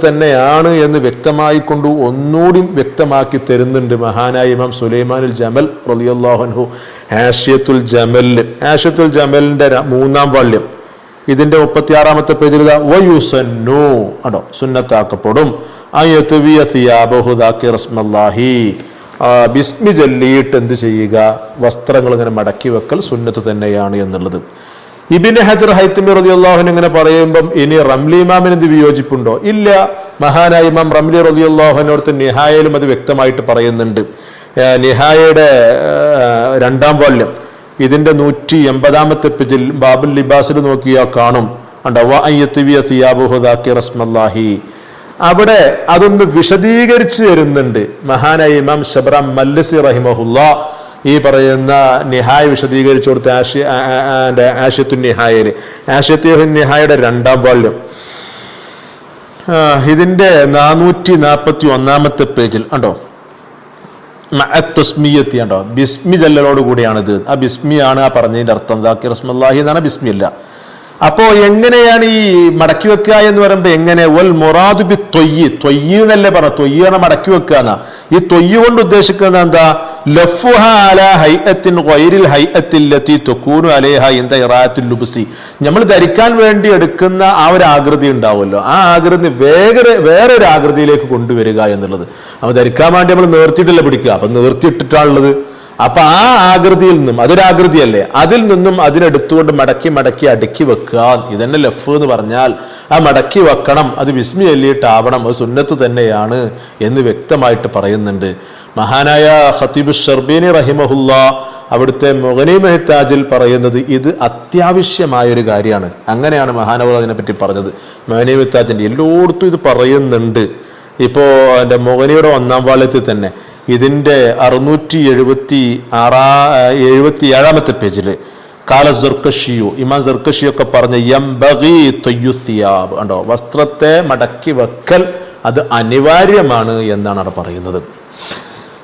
തന്നെയാണ് എന്ന് വ്യക്തമായിക്കൊണ്ട് ഒന്നുകൂടി വ്യക്തമാക്കി തരുന്നുണ്ട് മഹാനായ ഇമാം സുലൈമാനുൽ ജമൽ റളിയല്ലാഹു അൻഹു ഹാഷിയത്തുൽ ജമലിന്റെ 3-ാം വാള്യം ഇതിന്റെ 36-ാമത്തെ പേജിൽ വയുസന്നു ആണോ സുന്നത്താക്കപ്പെടും അയത്വിയ സിയാബഹു ദാകിർ റസ്മല്ലാഹി ബിസ്മി ചൊല്ലിയിട്ട് എന്ത് ചെയ്യുക, വസ്ത്രങ്ങൾ ഇങ്ങനെ മടക്കി വെക്കൽ സുന്നത്ത് തന്നെയാണ് എന്നുള്ളത്. ഇബ്നു ഹജർ ഹൈതമി റളിയല്ലാഹു അൻഹു ഇങ്ങനെ പറയുമ്പം ഇനി റംലി ഇമാമിന് എന്ത് വിയോജിപ്പുണ്ടോ? ഇല്ല. മഹാനായ ഇമാം റംലി റളിയല്ലാഹു അൻഹു നിഹായയിലും അത് വ്യക്തമായിട്ട് പറയുന്നുണ്ട്. നിഹായയുടെ 2-ാം വാള്യം ഇതിന്റെ 180-ാമത്തെ പേജിൽ ബാബുൽ ലിബാസിൽ നോക്കിയാൽ കാണും അവിടെ അതൊന്ന് വിശദീകരിച്ചു തരുന്നുണ്ട് മഹാനായ ഇമാം ശബ്റാം മല്ലസി റഹിമഹുല്ലാ. ഈ പറയുന്ന നിഹായ വിശദീകരിച്ചു കൊടുത്ത ആഷിയത്തുൻ നിഹായയുടെ 2-ാം വാള്യം ഇതിന്റെ 441-ാമത്തെ പേജിൽ ഉണ്ടോ തസ്മിയത്തി ഉണ്ടോ, ബിസ്മി ജല്ലലോട് കൂടിയാണിത്. ആ ബിസ്മിയാണ് ആ പറഞ്ഞതിന്റെ അർത്ഥം. ദാക്കിർ റസ്മല്ലാഹി എന്നാണ്, ബിസ്മി അല്ല. അപ്പോ എങ്ങനെയാണ് ഈ മടക്കി വെക്കുക എന്ന് പറയുമ്പോ എങ്ങനെ? വൽ മുറാദു ബി ത്വയ്യ് എന്നല്ലേ പറഞ്ഞ, ത്വയ്യ് പറഞ്ഞ മടക്കി വെക്കുക എന്നാ. ഈ ത്വയ്യ് കൊണ്ട് ഉദ്ദേശിക്കുന്നത് എന്താ? ലഫ്ഫുഹ അലാ ഹൈഅത്തിൻ ഗൈറിൽ ഹൈഅത്തിൽ ലത്തി തകൂനു അലൈഹ ഇൻദ ഇറാഅത്തിൽ ലുബ്സി. നമ്മൾ ധരിക്കാൻ വേണ്ടി എടുക്കുന്ന ആ ഒരു ആകൃതി ഉണ്ടാവുമല്ലോ, ആ ആകൃതി വേറൊരു ആകൃതിയിലേക്ക് കൊണ്ടുവരിക എന്നുള്ളത്. അപ്പൊ ധരിക്കാൻ വേണ്ടി നമ്മൾ നേർത്തിയിട്ടല്ല പിടിക്കുക, അപ്പൊ നേർത്തിയിട്ടിട്ടാണുള്ളത്. അപ്പൊ ആ ആകൃതിയിൽ നിന്നും, അതൊരാകൃതിയല്ലേ, അതിൽ നിന്നും അതിനെടുത്തുകൊണ്ട് മടക്കി അടുക്കി വെക്കുക. ഇതന്നെ ലഫ് എന്ന് പറഞ്ഞാൽ ആ മടക്കി വെക്കണം, അത് ബിസ്മി ചൊല്ലിയിട്ടാവണം, അത് സുന്നത്ത് തന്നെയാണ് എന്ന് വ്യക്തമായിട്ട് പറയുന്നുണ്ട് മഹാനായ ഖതീബ് ഷർബീനി റഹിമഹുല്ലാ. അവിടുത്തെ മുഗ്നി മുഹ്താജിൽ പറയുന്നത് ഇത് അത്യാവശ്യമായൊരു കാര്യമാണ്. അങ്ങനെയാണ് മഹാനവർ അതിനെപ്പറ്റി പറഞ്ഞത്. മുഗ്നി മുഹ്താജിന്റെ എല്ലായിടത്തും ഇത് പറയുന്നുണ്ട്. ഇപ്പോ എൻ്റെ മുഗ്നിയുടെ 1-ാം വാള്യത്തിൽ തന്നെ ഇതിന്റെ 677-ാമത്തെ പേജിൽ കാല സർക്കഷിയു, ഇമാം സർക്കഷിയൊക്കെ പറഞ്ഞ യംബഗി തയ്യു സിയാബ് ഉണ്ടോ, വസ്ത്രത്തെ മടക്കി വെക്കൽ അത് അനിവാര്യമാണ് എന്നാണ് അവിടെ പറയുന്നത്.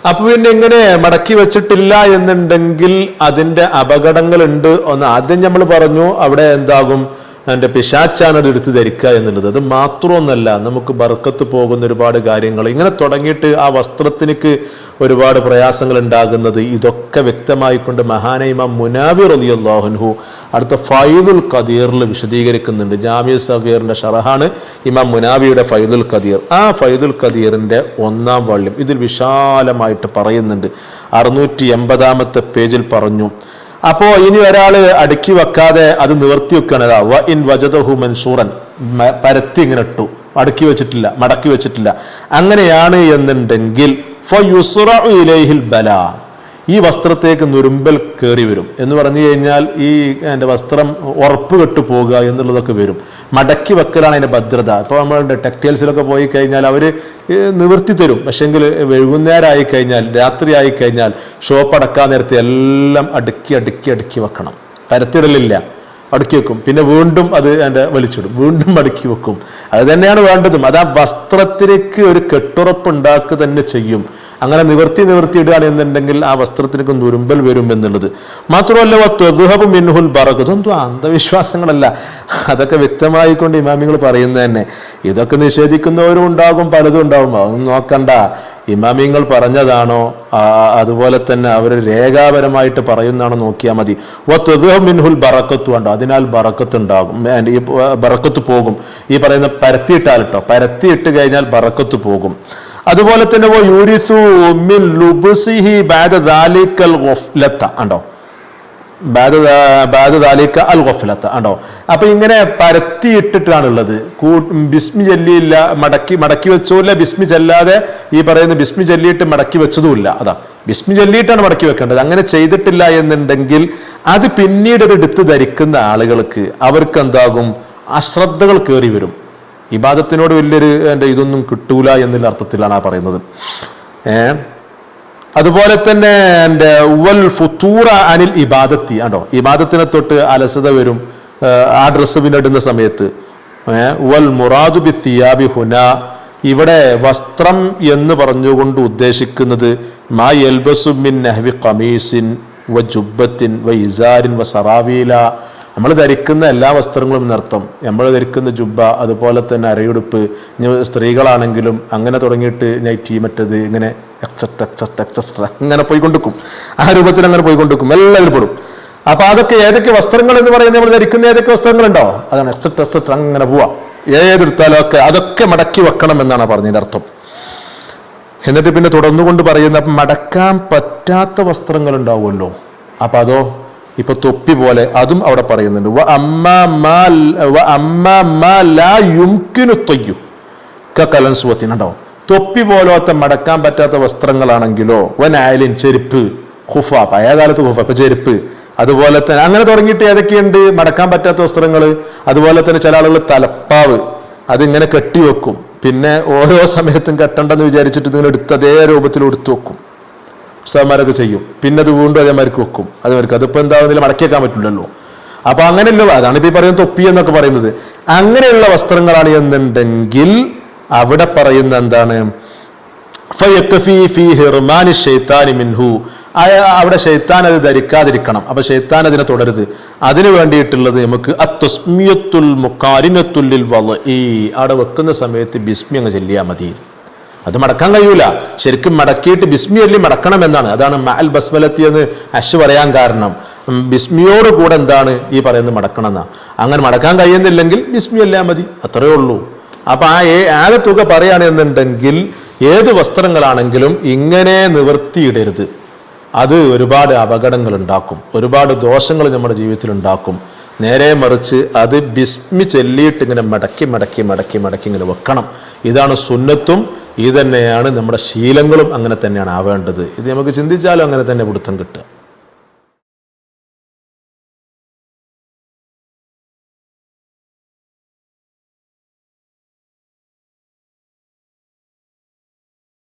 അപ്പൊ പിന്നെ ഇങ്ങനെ മടക്കി വെച്ചിട്ടില്ല എന്നുണ്ടെങ്കിൽ അതിന്റെ അപകടങ്ങളുണ്ട്. ഒന്ന് ആദ്യം നമ്മൾ പറഞ്ഞു, അവിടെ എന്താകും, എൻ്റെ പിശാച്ചാണ് അത് എടുത്ത് ധരിക്കുക എന്നുള്ളത്. അത് മാത്രമൊന്നല്ല, നമുക്ക് ബർക്കത്ത് പോകുന്ന ഒരുപാട് കാര്യങ്ങൾ ഇങ്ങനെ തുടങ്ങിയിട്ട് ആ വസ്ത്രത്തിനക്ക് ഒരുപാട് പ്രയാസങ്ങൾ ഉണ്ടാകുന്നത് ഇതൊക്കെ വ്യക്തമായിക്കൊണ്ട് മഹാനായ ഇമാം മുനാവി റളിയല്ലാഹു അൻഹു അടുത്ത ഫൈദുൽ ഖദീറിൽ വിശദീകരിക്കുന്നുണ്ട്. ജാമിഉ സഗീറിന്റെ ഷറഹാണ് ഇമാം മുനാവിയുടെ ഫൈദുൽ ഖദീർ. ആ ഫൈദുൽ ഖദീറിന്റെ 1-ാം വാള്യം ഇതിൽ വിശാലമായിട്ട് പറയുന്നുണ്ട്. 680-ാമത്തെ പേജിൽ പറഞ്ഞു. അപ്പോ ഇനി ഒരാള് അടുക്കി വെക്കാതെ അത് നിവർത്തി വെക്കണതാ വ ഇൻ വജദഹു മൻസൂറൻ, പരത്തി ഇങ്ങനെ ഇട്ടു, മടക്കി വെച്ചിട്ടില്ല, അങ്ങനെയാണ് എന്നുണ്ടെങ്കിൽ ഫയുസ്റഉ ഇലൈഹിൽ ബലാ, ഈ വസ്ത്രത്തേക്ക് നുരുമ്പൽ കയറി വരും എന്ന് പറഞ്ഞു കഴിഞ്ഞാൽ ഈ എൻ്റെ വസ്ത്രം ഉറപ്പ് കെട്ടു പോകുക എന്നുള്ളതൊക്കെ വരും. മടക്കി വെക്കലാണ് അതിൻ്റെ ഭദ്രത. ഇപ്പോൾ നമ്മളുടെ ടെക്സ്റ്റൈൽസിലൊക്കെ പോയി കഴിഞ്ഞാൽ അവർ നിവർത്തി തരും, പക്ഷെങ്കിൽ വൈകുന്നേരം ആയിക്കഴിഞ്ഞാൽ, രാത്രി ആയിക്കഴിഞ്ഞാൽ ഷോപ്പ് അടക്കാൻ നേരത്തെ എല്ലാം അടുക്കി വെക്കണം. പരത്തിടലില്ല, അടുക്കി വെക്കും, പിന്നെ വീണ്ടും അത് എൻ്റെ വലിച്ചിടും, വീണ്ടും അടുക്കി വെക്കും. അത് തന്നെയാണ് വേണ്ടതും. അത് ആ വസ്ത്രത്തിലേക്ക് ഒരു കെട്ടുറപ്പ് ഉണ്ടാക്കുക തന്നെ ചെയ്യും. അങ്ങനെ നിവർത്തി ഇടുകയാണ് എന്നുണ്ടെങ്കിൽ ആ വസ്ത്രത്തിനൊക്കെ നുരുമ്പൽ വരും എന്നുള്ളത് മാത്രമല്ല. മിൻഹുൽ ബറക, ഇതൊന്നും അന്ധവിശ്വാസങ്ങളല്ല, അതൊക്കെ വ്യക്തമായിക്കൊണ്ട് ഇമാമിങ്ങൾ പറയുന്നത് തന്നെ. ഇതൊക്കെ നിഷേധിക്കുന്നവരും ഉണ്ടാകും, പലതും ഉണ്ടാകും, അതൊന്നും നോക്കണ്ട. ഇമാമിങ്ങൾ പറഞ്ഞതാണോ അതുപോലെ തന്നെ അവർ രേഖാപരമായിട്ട് പറയുന്നതാണോ നോക്കിയാൽ മതി. മിൻഹുൽ ബറക്കത്തു ഉണ്ടോ, അതിനാൽ ബറക്കത്ത് ഉണ്ടാകും, ഈ ബറക്കത്ത് പോകും. ഈ പറയുന്ന പരത്തിയിട്ടാൽ കേട്ടോ, പരത്തിയിട്ട് കഴിഞ്ഞാൽ ബറക്കത്ത് പോകും. അതുപോലെ തന്നെ അപ്പൊ ഇങ്ങനെ പരത്തിയിട്ടിട്ടാണുള്ളത്. ബിസ്മി ചൊല്ലിയില്ല, മടക്കി വെച്ചോല്ല, ബിസ്മി ചെല്ലാതെ ഈ പറയുന്ന ബിസ്മി ചൊല്ലിയിട്ട് മടക്കി വെച്ചതുമില്ല. അതാ ബിസ്മി ചൊല്ലിയിട്ടാണ് മടക്കി വെക്കേണ്ടത്. അങ്ങനെ ചെയ്തിട്ടില്ല എന്നുണ്ടെങ്കിൽ അത് പിന്നീട് അത് എടുത്ത് ധരിക്കുന്ന ആളുകൾക്ക് അവർക്ക് എന്താകും, അശ്രദ്ധകൾ കയറി വരും. ഇബാദത്തിനോട് വലിയൊരു ഇതൊന്നും കിട്ടൂല എന്നുള്ള അർത്ഥത്തിലാണ് ആ പറയുന്നത്. അതുപോലെ തന്നെ വൽ ഫുതൂറ അനിൽ ഇബാദത്തി ആണോ, ഇബാദത്തിനെ തൊട്ട് അലസത വരും ആ ഡ്രസ്സ് പിന്നിടുന്ന സമയത്ത്. വൽ മുറാദു ബി തിയാബി ഹുന, ഇവിടെ വസ്ത്രം എന്ന് പറഞ്ഞുകൊണ്ട് ഉദ്ദേശിക്കുന്നത് മാ യൽബസു മിൻ നഹ്വി ഖമീസിൻ വ ജുബ്ബത്തിൻ വ ഇസാരിൻ വ സറാവീല, നമ്മൾ ധരിക്കുന്ന എല്ലാ വസ്ത്രങ്ങളും എന്നർത്ഥം, നമ്മൾ ധരിക്കുന്ന ജുബ്ബ, അതുപോലെ തന്നെ അരയുടുപ്പ്, സ്ത്രീകളാണെങ്കിലും അങ്ങനെ തുടങ്ങിയിട്ട് നൈറ്റി, മറ്റത് ഇങ്ങനെ എക്സെട്ര അങ്ങനെ പോയിക്കൊണ്ടിരിക്കും. ആ രൂപത്തിൽ അങ്ങനെ പോയിക്കൊണ്ടിരിക്കും, എല്ലാവരും പെടും. അപ്പൊ അതൊക്കെ ഏതൊക്കെ വസ്ത്രങ്ങൾ എന്ന് പറയുന്നത്, നമ്മൾ ധരിക്കുന്ന ഏതൊക്കെ വസ്ത്രങ്ങളുണ്ടോ അതാണ് എക്സെട്ര അങ്ങനെ പോവാ. ഏതെടുത്താലും ഒക്കെ അതൊക്കെ മടക്കി വെക്കണം എന്നാണ് പറഞ്ഞതിന്റെ അർത്ഥം. എന്നിട്ട് പിന്നെ തുടർന്നുകൊണ്ട് പറയുന്ന മടക്കാൻ പറ്റാത്ത വസ്ത്രങ്ങൾ ഉണ്ടാവുമല്ലോ, അപ്പൊ അതോ ഇപ്പൊ തൊപ്പി പോലെ അതും അവിടെ പറയുന്നുണ്ട്. ഉണ്ടാവും തൊപ്പി പോലത്തെ മടക്കാൻ പറ്റാത്ത വസ്ത്രങ്ങളാണെങ്കിലോ വനായാലും ചെരുപ്പ്, ഖുഫ, പഴയ കാലത്ത് ഖുഫ, ഇപ്പൊ ചെരുപ്പ്, അതുപോലെ തന്നെ അങ്ങനെ തുടങ്ങിയിട്ട് ഏതൊക്കെയുണ്ട് മടക്കാൻ പറ്റാത്ത വസ്ത്രങ്ങൾ. അതുപോലെ തന്നെ ചില ആളുകൾ തലപ്പാവ് അതിങ്ങനെ കെട്ടിവെക്കും, പിന്നെ ഓരോ സമയത്തും കെട്ടണ്ടെന്ന് വിചാരിച്ചിട്ട് ഇങ്ങനെ എടുത്ത് അതേ രൂപത്തിൽ എടുത്തു വെക്കും. ഉസ്താദന്മാരൊക്കെ ചെയ്യും, പിന്നെ അത് വീണ്ടും അതേമാർക്ക് വെക്കും. അതേമാർക്ക് അതിപ്പോ എന്താവുന്നില്ല, മടക്കിയേക്കാൻ പറ്റില്ലല്ലോ. അപ്പൊ അങ്ങനെയല്ലോ, അതാണ് ഇപ്പൊ ഈ പറയുന്നത് തൊപ്പി എന്നൊക്കെ പറയുന്നത്. അങ്ങനെയുള്ള വസ്ത്രങ്ങളാണ് എന്നുണ്ടെങ്കിൽ അവിടെ പറയുന്ന എന്താണ്, അവിടെ ശൈത്താൻ അത് ധരിക്കാതിരിക്കണം. അപ്പൊ ശൈത്താൻ അതിനെ തുടരുത്. അതിനു വേണ്ടിയിട്ടുള്ളത് നമുക്ക് അവിടെ വെക്കുന്ന സമയത്ത് ബിസ്മി അങ്ങ് ചൊല്ലിയാ മതി. അത് മടക്കാൻ കഴിയൂല, ശരിക്കും മടക്കിയിട്ട് ബിസ്മി അല്ലി മടക്കണം എന്നാണ്. അതാണ് മഅൽ ബസ്മലത്തി എന്ന് അഷ് പറയാൻ കാരണം. ബിസ്മിയോട് കൂടെ എന്താണ് ഈ പറയുന്നത് മടക്കണം എന്നാ. അങ്ങനെ മടക്കാൻ കഴിയുന്നില്ലെങ്കിൽ ബിസ്മി അല്ലാ മതി, അത്രയേ ഉള്ളൂ. അപ്പൊ ആകെ തുക പറയുകയാണെന്നുണ്ടെങ്കിൽ ഏത് വസ്ത്രങ്ങളാണെങ്കിലും ഇങ്ങനെ നിവർത്തിയിടരുത്. അത് ഒരുപാട് അപകടങ്ങൾ ഉണ്ടാക്കും, ഒരുപാട് ദോഷങ്ങൾ നമ്മുടെ ജീവിതത്തിൽ ഉണ്ടാക്കും. നേരെ മറിച്ച് അത് ബിസ്മി ചൊല്ലിയിട്ട് ഇങ്ങനെ മടക്കി മടക്കി മടക്കി മടക്കി ഇങ്ങനെ വെക്കണം. ഇതാണ് സുന്നത്തും, ഇത് തന്നെയാണ് നമ്മുടെ ശീലങ്ങളും, അങ്ങനെ തന്നെയാണ് ആവേണ്ടത്. ഇത് നമുക്ക് ചിന്തിച്ചാലും അങ്ങനെ തന്നെ പിടുത്തം കിട്ടുക.